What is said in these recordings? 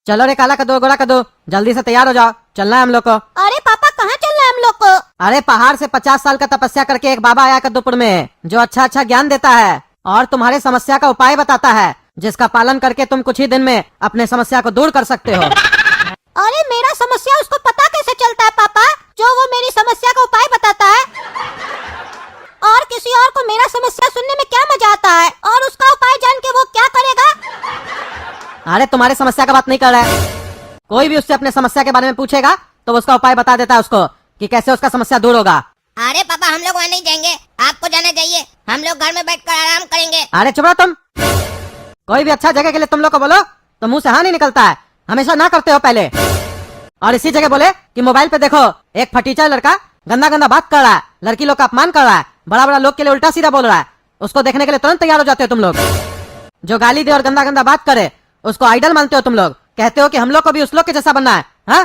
चलो रे काला कद्दू गोरा कद्दू, जल्दी से तैयार हो जाओ, चलना है हम लोग को। अरे पापा कहाँ चलना है हम लोग को? अरे पहाड़ से 50 साल का तपस्या करके एक बाबा आया कद्दूपुर में, जो अच्छा अच्छा ज्ञान देता है और तुम्हारे समस्या का उपाय बताता है, जिसका पालन करके तुम कुछ ही दिन में अपने समस्या को दूर कर सकते हो। अरे मेरा समस्या उसको पता कैसे चलता है पापा, जो वो मेरी समस्या का उपाय बताता है? और किसी और को मेरा समस्या सुनने में क्या मजा आता है, और उसका उपाय जान के वो क्या करेगा? अरे तुम्हारे समस्या का बात नहीं कर रहा है, कोई भी उससे अपने समस्या के बारे में पूछेगा तो उसका उपाय बता देता है उसको कि कैसे उसका समस्या दूर होगा। अरे पापा हम लोग वहाँ नहीं जाएंगे, आपको जाना चाहिए, हम लोग घर में बैठकर आराम करेंगे। अरे चुप रहो तुम, कोई भी अच्छा जगह के लिए तुम लोग को बोलो तो मुंह से हाँ नहीं निकलता है, हमेशा ना करते हो पहले। और इसी जगह बोले कि मोबाइल पे देखो एक फटीचा लड़का गंदा गंदा बात कर रहा है, लड़की लोग का अपमान कर रहा है, बड़ा बड़ा लोग के लिए उल्टा सीधा बोल रहा है, उसको देखने के लिए तुरंत तैयार हो जाते हो तुम लोग। जो गाली दे और गंदा गंदा बात करे उसको आइडल मानते हो तुम लोग, कहते हो कि हम लोग को भी उस लोग के जैसा बनना है, हाँ?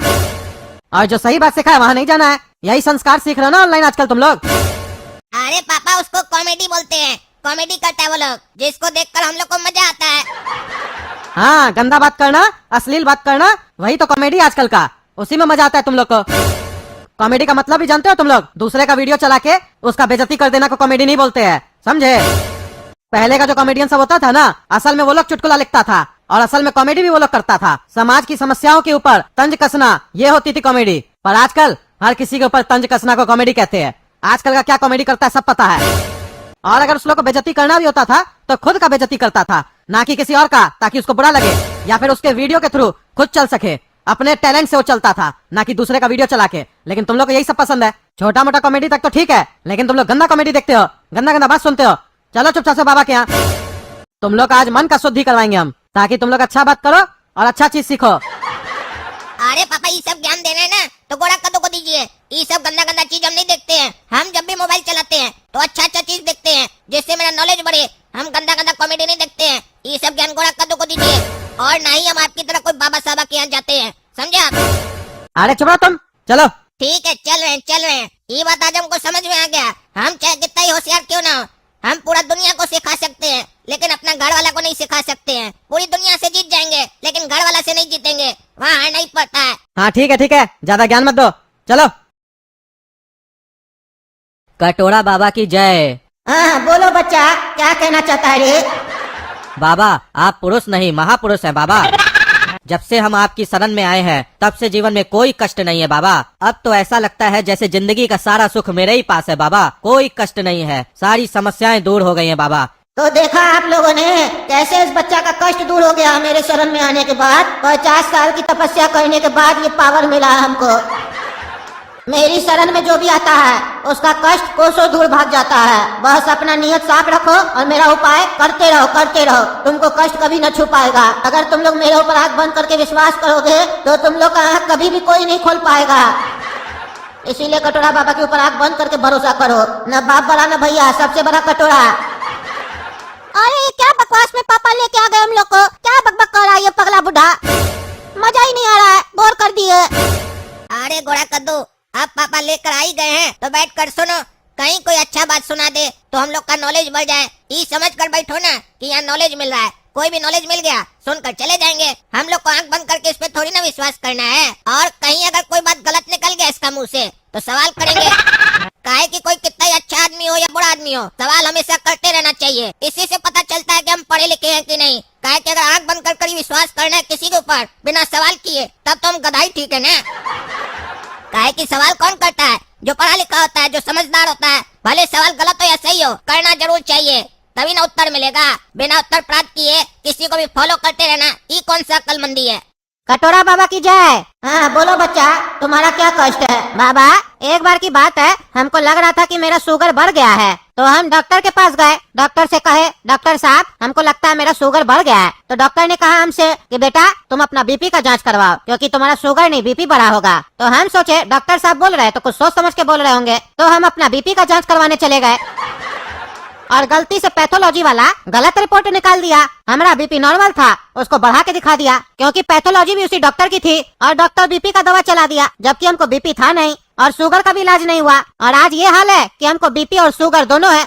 और जो सही बात सिखाए वहाँ नहीं जाना है, यही संस्कार सीख रहे हो ना ऑनलाइन आजकल तुम लोग। अरे पापा उसको कॉमेडी बोलते हैं, कॉमेडी करता है वो लोग, जिसको देखकर हम लोग को मजा आता है। हाँ, गंदा बात करना, अश्लील बात करना, वही तो कॉमेडी आजकल का, उसी में मजा आता है तुम लोग को। कॉमेडी का मतलब भी जानते हो तुम लोग? दूसरे का वीडियो चला के उसका बेइज्जती कर देना को कॉमेडी नहीं बोलते हैं, समझे? पहले का जो कॉमेडियन सब होता था ना, असल में वो लोग चुटकुला लिखता था और असल में कॉमेडी भी वो लोग करता था। समाज की समस्याओं के ऊपर तंज कसना, ये होती थी कॉमेडी। पर आजकल हर किसी के ऊपर तंज कसना को कॉमेडी कहते हैं। आजकल का क्या कॉमेडी करता है सब पता है। और अगर उस लोग को बेइज्जती करना भी होता था तो खुद का बेइज्जती करता था, ना कि किसी और का, ताकि उसको बुरा लगे या फिर उसके वीडियो के थ्रू खुद चल सके। अपने टैलेंट से वो चलता था, ना कि दूसरे का वीडियो चला के। लेकिन तुम लोग को यही सब पसंद है, छोटा मोटा कॉमेडी तक तो ठीक है, लेकिन तुम लोग गंदा कॉमेडी देखते हो, गंदा गंदा बात सुनते हो। चलो चुपचाप से बाबा के यहाँ, तुम लोग आज मन का शुद्धि करवाएंगे हम, ताकि तुम लोग अच्छा बात करो और अच्छा चीज सीखो। अरे पापा ये सब ज्ञान देना है ना तो गोरा कद्दू को दीजिए, ये सब गंदा गंदा चीज हम नहीं देखते हैं। हम जब भी मोबाइल चलाते हैं तो अच्छा अच्छा चीज देखते हैं, जिससे मेरा नॉलेज बढ़े। हम गंदा गंदा कॉमेडी नहीं देखते हैं, ये सब ज्ञान गोरा कद्दू को दीजिए। और ना ही हम आपकी तरह कोई बाबा साहब के यहाँ जाते हैं, समझे आप? अरे चुप रहो तुम, चलो। ठीक है चल रहे हैं। ये बात आज हमको समझ में आ गया। हम चाहे कितना ही होशियार क्यों ना हो, हम पूरा दुनिया को सिखा सकते हैं, लेकिन अपना घर वाला को नहीं सिखा सकते हैं। पूरी दुनिया से जीत जाएंगे, लेकिन घर वाला से नहीं जीतेंगे, वहाँ हारना ही पड़ता है। हाँ ठीक है, ज्यादा ज्ञान मत दो, चलो। कटोरा बाबा की जय। हाँ बोलो बच्चा, क्या कहना चाहता है रे? बाबा आप पुरुष नहीं महापुरुष हैं बाबा। जब से हम आपकी शरण में आए हैं तब से जीवन में कोई कष्ट नहीं है बाबा। अब तो ऐसा लगता है जैसे जिंदगी का सारा सुख मेरे ही पास है बाबा। कोई कष्ट नहीं है, सारी समस्याएं दूर हो गई हैं बाबा। तो देखा आप लोगों ने कैसे इस बच्चा का कष्ट दूर हो गया मेरे शरण में आने के बाद। 50 साल की तपस्या करने के बाद ये पावर मिला हमको। मेरी शरण में जो भी आता है उसका कष्ट कोसों दूर भाग जाता है। बस अपना नियत साफ रखो और मेरा उपाय करते रहो। तुमको कष्ट कभी न छू पाएगा। अगर तुम लोग मेरे ऊपर आंख बंद करके विश्वास करोगे तो तुम लोग का आंख कभी भी कोई नहीं खोल पाएगा। इसीलिए कटोरा बाबा के ऊपर आंख बंद करके भरोसा करो। न बाप बड़ा न भैया, सबसे बड़ा कटोरा। अरे ये क्या बकवास में पापा लेके आ गए हम लोग को? क्या बकबक कर रहा है ये पगला बुढ़ा? मजा ही नहीं आ रहा है, बोर कर दिए। अरे गोरा कद्दू, अब पापा लेकर आ ही गए हैं तो बैठ कर सुनो। कहीं कोई अच्छा बात सुना दे तो हम लोग का नॉलेज बढ़ जाए। ये समझ कर बैठो ना कि यहाँ नॉलेज मिल रहा है। कोई भी नॉलेज मिल गया सुनकर चले जाएंगे। हम लोग को आंख बंद करके इस पे थोड़ी ना विश्वास करना है। और कहीं अगर कोई बात गलत निकल गया इसका मुंह से तो सवाल करेंगे। काहे कि कोई कितना ही अच्छा आदमी हो या बुरा आदमी हो, सवाल हमेशा करते रहना चाहिए। इसी से पता चलता है कि हम पढ़े लिखे हैं कि नहीं। काहे कि अगर आंख बंद कर विश्वास करना है किसी के ऊपर बिना सवाल किए, तब तो हम गधाई ठीक है ना। काहे कि सवाल कौन करता है? जो पढ़ा लिखा होता है, जो समझदार होता है। भले सवाल गलत हो या सही हो, करना जरूर चाहिए, तभी ना उत्तर मिलेगा। बिना उत्तर प्राप्त किए किसी को भी फॉलो करते रहना, ये कौन सा अक्लमंदी है? कटोरा बाबा की जय। हाँ बोलो बच्चा, तुम्हारा क्या कष्ट है? बाबा एक बार की बात है, हमको लग रहा था कि मेरा शुगर बढ़ गया है, तो हम डॉक्टर के पास गए। डॉक्टर से कहे, डॉक्टर साहब हमको लगता है मेरा शुगर बढ़ गया है। तो डॉक्टर ने कहा हमसे कि बेटा तुम अपना बीपी का जांच करवाओ, क्योंकि तुम्हारा शुगर नहीं बीपी बढ़ा होगा। तो हम सोचे डॉक्टर साहब बोल रहे तो कुछ सोच समझ के बोल रहे होंगे, तो हम अपना बीपी का जाँच करवाने चले गए और गलती से पैथोलॉजी वाला गलत रिपोर्ट निकाल दिया। हमारा बीपी नॉर्मल था, उसको बढ़ा के दिखा दिया, क्योंकि पैथोलॉजी भी उसी डॉक्टर की थी। और डॉक्टर बीपी का दवा चला दिया, जबकि हमको बीपी था नहीं और शुगर का भी इलाज नहीं हुआ। और आज ये हाल है कि हमको बीपी और शुगर दोनों है।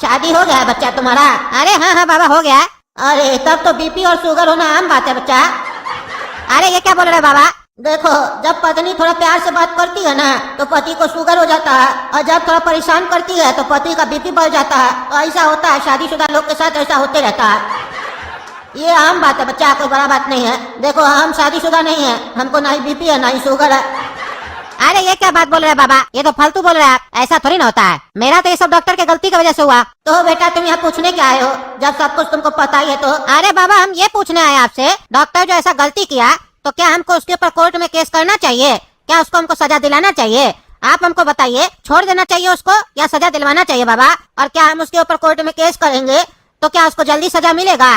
शादी हो गया है बच्चा तुम्हारा? अरे हाँ बाबा हो गया है। अरे तब तो बीपी और शुगर होना आम बात है बच्चा। अरे ये क्या बोल रहे बाबा? देखो, जब पत्नी थोड़ा प्यार से बात करती है ना तो पति को शुगर हो जाता है, और जब थोड़ा परेशान करती है तो पति का बीपी बढ़ जाता है। तो ऐसा होता है, शादीशुदा लोग के साथ ऐसा होते रहता है। ये आम बात है बच्चा, कोई बड़ा बात नहीं है। देखो, हम शादीशुदा नहीं है, हमको ना ही बीपी है ना ही शुगर है। अरे ये क्या बात बोल रहे हैं बाबा? ये तो फालतू बोल रहे हैं आप, ऐसा थोड़ी ना होता है। मेरा तो ये सब डॉक्टर के गलती की वजह से हुआ। तो बेटा, तुम यहाँ पूछने क्या आए हो जब सब कुछ तुमको पता ही है? तो अरे बाबा, हम ये पूछने आए आपसे, डॉक्टर जो ऐसा गलती किया तो क्या हमको उसके ऊपर कोर्ट में केस करना चाहिए? क्या उसको हमको सजा दिलाना चाहिए? आप हमको बताइए, छोड़ देना चाहिए उसको या सजा दिलवाना चाहिए बाबा? और क्या हम उसके ऊपर कोर्ट में केस करेंगे तो क्या उसको जल्दी सजा मिलेगा,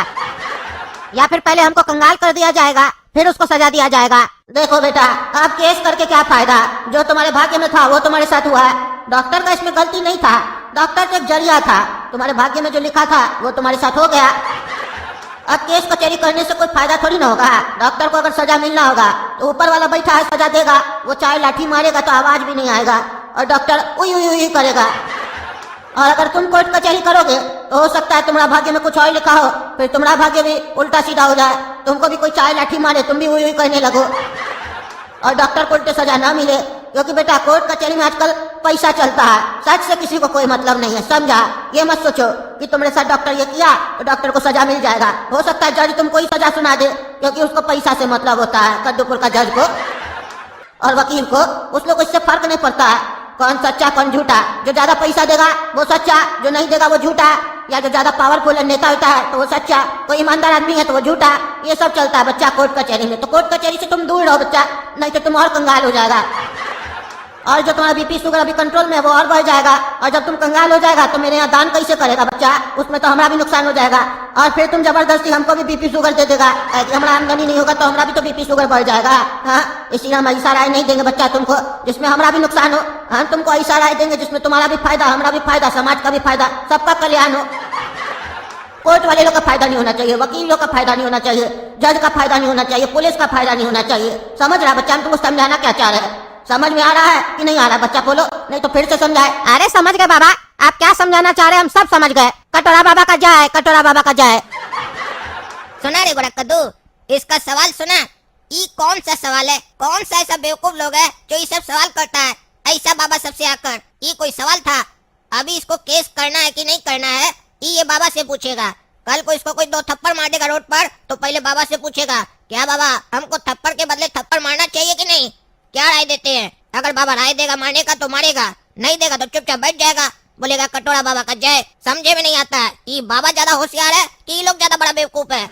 या फिर पहले हमको कंगाल कर दिया जाएगा फिर उसको सजा दिया जाएगा? देखो बेटा, आप केस करके क्या फायदा? जो तुम्हारे भाग्य में था वो तुम्हारे साथ हुआ है। डॉक्टर का इसमें गलती नहीं था, डॉक्टर तो एक जरिया था। तुम्हारे भाग्य में जो लिखा था वो तुम्हारे साथ हो गया। अब केस कचहरी करने से कोई फायदा थोड़ी ना होगा। डॉक्टर को अगर सजा मिलना होगा तो ऊपर वाला बैठा है, सजा देगा। वो चाहे लाठी मारेगा तो आवाज भी नहीं आएगा और डॉक्टर उई उई उई करेगा। और अगर तुम कोर्ट कचहरी करोगे तो हो सकता है तुम्हारा भाग्य में कुछ और लिखा हो, फिर तुम्हारा भाग्य भी उल्टा सीधा हो जाए, तुमको भी कोई चाय लाठी मारे, तुम भी उई उई करने लगो और डॉक्टर को उल्टे सजा ना मिले। क्योंकि बेटा, कोर्ट कचहरी में आजकल पैसा चलता है, सच से किसी को कोई मतलब नहीं है, समझा? ये मत सोचो कि तुम्हारे साथ डॉक्टर ये किया तो डॉक्टर को सजा मिल जाएगा। हो सकता है जज तुमको ही सजा सुना दे, क्योंकि उसको पैसा से मतलब होता है, कद्दूपुर का जज को और वकील को। उस लोग को इससे फर्क नहीं पड़ता है कौन सच्चा कौन झूठा। जो ज्यादा पैसा देगा वो सच्चा, जो नहीं देगा वो झूठा, या जो ज्यादा पावरफुल नेता होता है तो वो सच्चा, कोई ईमानदार आदमी है तो वो झूठा। ये सब चलता है बच्चा कोर्ट कचहरी में। तो कोर्ट कचहरी से तुम दूर रहो बच्चा, नहीं तो तुम और कंगाल हो जाएगा। और जो तुम्हारा बीपी शुगर अभी कंट्रोल में है वो और बढ़ जाएगा। और जब तुम कंगाल हो जाएगा तो मेरे यहाँ दान कैसे करेगा बच्चा? उसमें तो हमारा भी नुकसान हो जाएगा। और फिर तुम जबरदस्ती हमको भी बीपी शुगर दे देगा, हमारा आमदनी नहीं होगा तो हमारा भी तो बीपी शुगर बढ़ जाएगा। हाँ, इसलिए हम ऐसा राय नहीं देंगे बच्चा तुमको जिसमें हमारा भी नुकसान हो। हम तुमको ऐसा राय देंगे जिसमें तुम्हारा भी फायदा, हमारा भी फायदा, समाज का भी फायदा, सबका कल्याण हो। कोर्ट वाले लोग का फायदा नहीं होना चाहिए, वकीलों का फायदा नहीं होना चाहिए, जज का फायदा नहीं होना चाहिए, पुलिस का फायदा नहीं होना चाहिए। समझ रहा बच्चा? हम तुमको समझाना क्या चाह रहे हैं, समझ में आ रहा है कि नहीं आ रहा? बच्चा बोलो, नहीं तो फिर से समझाए। अरे समझ गए बाबा, आप क्या समझाना चाह रहे हैं हम सब समझ गए। कटोरा बाबा का जय, कटोरा बाबा का जय। सुना रे गोरा कद्दू, इसका सवाल सुना। ये कौन सा सवाल है? कौन सा ऐसा बेवकूफ लोग है जो ये सब सवाल करता है ऐसा बाबा सबसे आकर? ये कोई सवाल था? अभी इसको केस करना है कि नहीं करना है ये बाबा से पूछेगा। कल को इसको कोई 2 थप्पड़ मार देगा रोड पर तो पहले बाबा से पूछेगा, क्या बाबा हमको थप्पड़ के बदले थप्पड़ मारना चाहिए कि नहीं? क्या राय देते हैं? अगर बाबा राय देगा मारने का तो मारेगा, नहीं देगा तो चुपचाप बैठ जाएगा, बोलेगा कटोरा बाबा का जय। समझे में नहीं आता है ये बाबा ज्यादा होशियार है कि ये लोग ज्यादा बड़ा बेवकूफ है?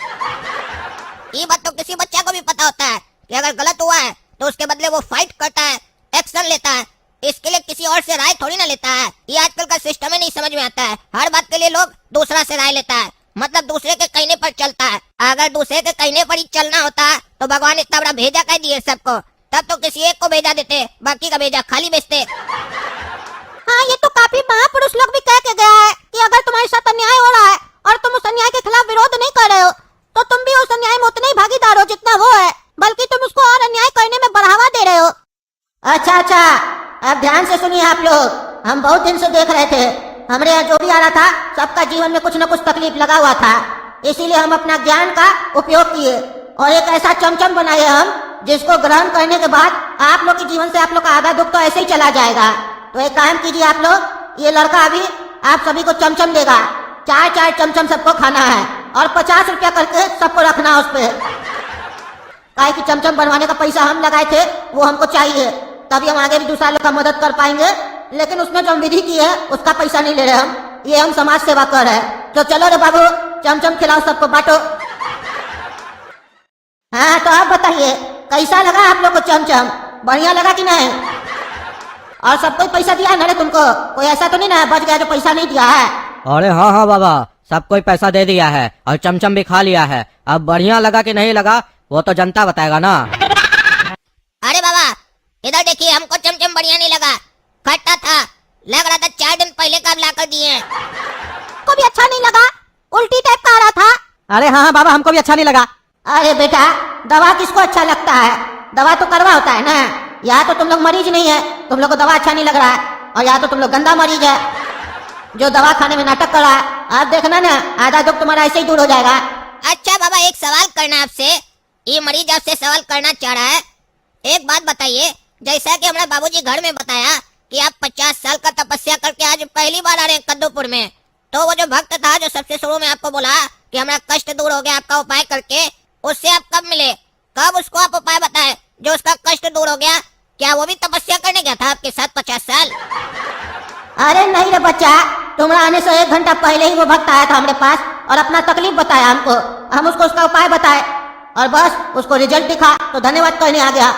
ये बात तो किसी बच्चा को भी पता होता है कि अगर गलत हुआ है तो उसके बदले वो फाइट करता है, एक्शन लेता है। इसके लिए किसी और से राय थोड़ी ना लेता है। ये आजकल का सिस्टम ही नहीं समझ में आता है। हर बात के लिए लोग दूसरा से राय लेता है, मतलब दूसरे के कहने पर चलता है। अगर दूसरे के कहने पर ही चलना होता तो भगवान इतना बड़ा भेजा कह दिए सबको, तब तो किसी एक को भेजा देते, बाकी का भेजा खाली बेचते। हाँ, ये तो काफी महापुरुष लोग भी कह के गया है कि अगर तुम्हारे साथ अन्याय हो रहा है और तुम उस अन्याय के खिलाफ विरोध नहीं कर रहे हो तो तुम भी उस अन्याय में उतने ही भागीदार हो जितना वो है, बल्कि तुम उसको और अन्याय करने में बढ़ावा दे रहे हो। अच्छा, अब ध्यान से सुनिए आप लोग। हम बहुत दिन से देख रहे थे, हमारे यहाँ जो भी आ रहा था सबका जीवन में कुछ न कुछ तकलीफ लगा हुआ था, इसीलिए हम अपना ज्ञान का उपयोग किए और एक ऐसा चमचम बनाए हम जिसको ग्रहण करने के बाद आप लोग के जीवन से आप लोग का आधा दुख तो ऐसे ही चला जाएगा। तो एक काम कीजिए आप लोग, ये लड़का अभी आप सभी को चमचम देगा, 4 चमचम सबको खाना है और 50 रुपया करके सबको रखना है उस पे। काहे कि चमचम बनवाने का पैसा हम लगाए थे वो हमको चाहिए, तभी हम आगे भी दूसरा लोग का मदद कर पाएंगे। लेकिन उसमें जो हम विधि की है उसका पैसा नहीं ले रहे हम, ये हम समाज सेवा कर रहे हैं। तो चलो रे बाबू, चमचम खिलाओ, सबको बांटो। हाँ, तो आप बताइए कैसा लगा आप लोग को चमचम? बढ़िया लगा कि नहीं? और सबको पैसा दिया है ना रे तुमको? कोई ऐसा तो नहीं ना बच गया जो पैसा नहीं दिया है? अरे हाँ हाँ बाबा, सबको पैसा दे दिया है और चमचम भी खा लिया है। अब बढ़िया लगा कि नहीं लगा वो तो जनता बताएगा ना। अरे बाबा इधर देखिए, हमको चमचम बढ़िया नहीं लगा, खट्टा था, लग रहा था 4 दिन पहले का ला कर दिए। को भी अच्छा नहीं लगा, उल्टी टाइप का आ रहा था। अरे हाँ हाँ बाबा, हमको भी अच्छा नहीं लगा। अरे बेटा, दवा किसको अच्छा लगता है? दवा तो करवा होता है ना। या तो तुम लोग मरीज नहीं है, तुम लोग को दवा अच्छा नहीं लग रहा है, और या तो तुम लोग गंदा मरीज है जो दवा खाने में नाटक कर रहा है। आप देखना ना, आधा दुख तुम्हारा ऐसे ही दूर हो जाएगा। अच्छा बाबा, एक सवाल करना आपसे, ये मरीज आपसे सवाल करना चाह रहा है। एक बात बताइए, जैसा कि हमारे बाबूजी घर में बताया कि आप 50 साल का तपस्या करके आज पहली बार आ रहे हैं कद्दूपुर में, तो वो जो भक्त था जो सबसे शुरू में आपको बोला कि हमारा कष्ट दूर हो गया आपका उपाय करके, उससे आप कब मिले, कब उसको आप उपाय बताए जो उसका कष्ट दूर हो गया? क्या वो भी तपस्या करने गया था आपके साथ 50 साल? अरे नहीं रे बच्चा, तुम्हारा आने से 1 घंटा पहले ही वो भक्त आया था हमारे पास और अपना तकलीफ बताया हमको। हम उसको उसका उपाय बताए और बस उसको रिजल्ट दिखा तो धन्यवाद कहने आ गया।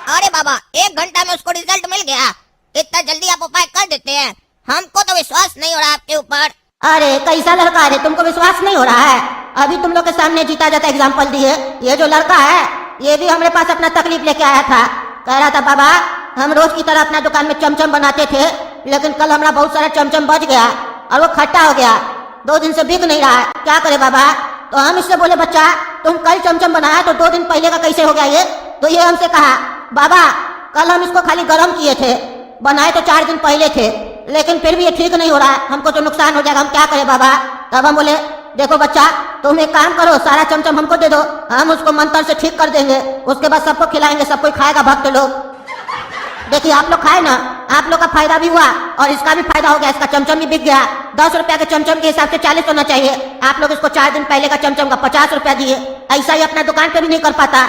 अरे बाबा, 1 घंटा में उसको रिजल्ट मिल गया? इतना जल्दी आप उपाय कर देते हैं? हमको तो विश्वास नहीं हो रहा आपके ऊपर। अरे कैसा लड़का है, तुमको विश्वास नहीं हो रहा है? अभी तुम लोग के सामने जीता जाता एग्जाम्पल दिए। ये जो लड़का है ये भी हमारे पास अपना तकलीफ लेके आया था। कह रहा था बाबा हम रोज की तरह अपना दुकान में चमचम बनाते थे, लेकिन कल हमारा बहुत सारा चमचम बच गया और वो खट्टा हो गया, 2 दिन से बिक नहीं रहा है, क्या करे बाबा? तो हम इससे बोले बच्चा तुम कल चमचम बनाया तो 2 दिन पहले का कैसे हो गया ये? तो ये हमसे कहा बाबा कल हम इसको खाली गर्म किए थे, बनाए तो 4 दिन पहले थे, लेकिन फिर भी ये ठीक नहीं हो रहा है, हमको तो नुकसान हो जाएगा, हम क्या करें बाबा? तब हम बोले देखो बच्चा तुम एक काम करो, सारा चमचम हमको दे दो, हम उसको मंत्र से ठीक कर देंगे, उसके बाद सबको खिलाएंगे, सब कोई खाएगा भक्त लोग। देखिए आप लोग खाए ना, आप लोग का फायदा भी हुआ और इसका भी फायदा हो गया, इसका चमचम भी बिक गया। 10 रुपया के चमचम के हिसाब से 40 होना चाहिए, आप लोग इसको 4 दिन पहले का चमचम का 50 रुपया दिए, ऐसा ही अपना दुकान पे भी नहीं कर पाता,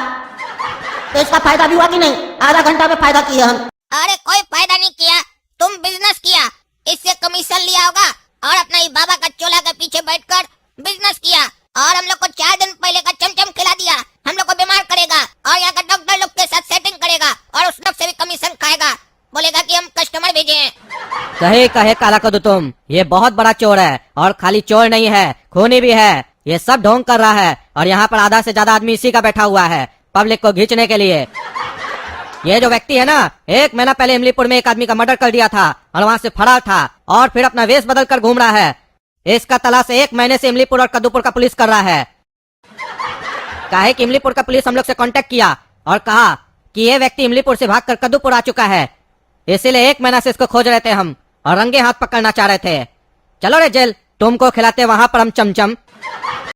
तो इसका फायदा भी हुआ कि नहीं? आधा घंटा में फायदा किया हम। अरे कोई फायदा नहीं किया, तुम बिजनेस किया, इससे कमीशन लिया होगा और अपना ये बाबा का चोला के पीछे बैठकर बिजनेस किया और हम लोग को 4 दिन पहले का चमचम खिला दिया। हम लोग को बीमार करेगा और यहाँ का डॉक्टर लोग के साथ सेटिंग करेगा और उस लोग से भी कमीशन खाएगा, बोलेगा कि हम कस्टमर भेजे हैं। कहे कहे काला कद्दू तुम, ये बहुत बड़ा चोर है और खाली चोर नहीं है, खूनी भी है। ये सब ढोंग कर रहा है और यहाँ पर आधा से ज्यादा आदमी इसी का बैठा हुआ है पब्लिक को घींचने के लिए। ये जो व्यक्ति है ना, 1 महीना पहले इमलीपुर में एक आदमी का मर्डर कर दिया था और वहाँ से फरार था और फिर अपना वेश बदल कर घूम रहा है। इसका तलाश 1 महीने से इमलीपुर और कद्दूपुर का पुलिस कर रहा है। काहे कि इमलीपुर का पुलिस हम लोग से कांटेक्ट किया और कहा कि ये व्यक्ति इमलीपुर से भागकर कद्दूपुर आ चुका है, इसीलिए 1 महीना से इसको खोज रहे थे हम और रंगे हाथ पकड़ना चाह रहे थे। चलो रे जेल, तुमको खिलाते वहां पर हम चमचम।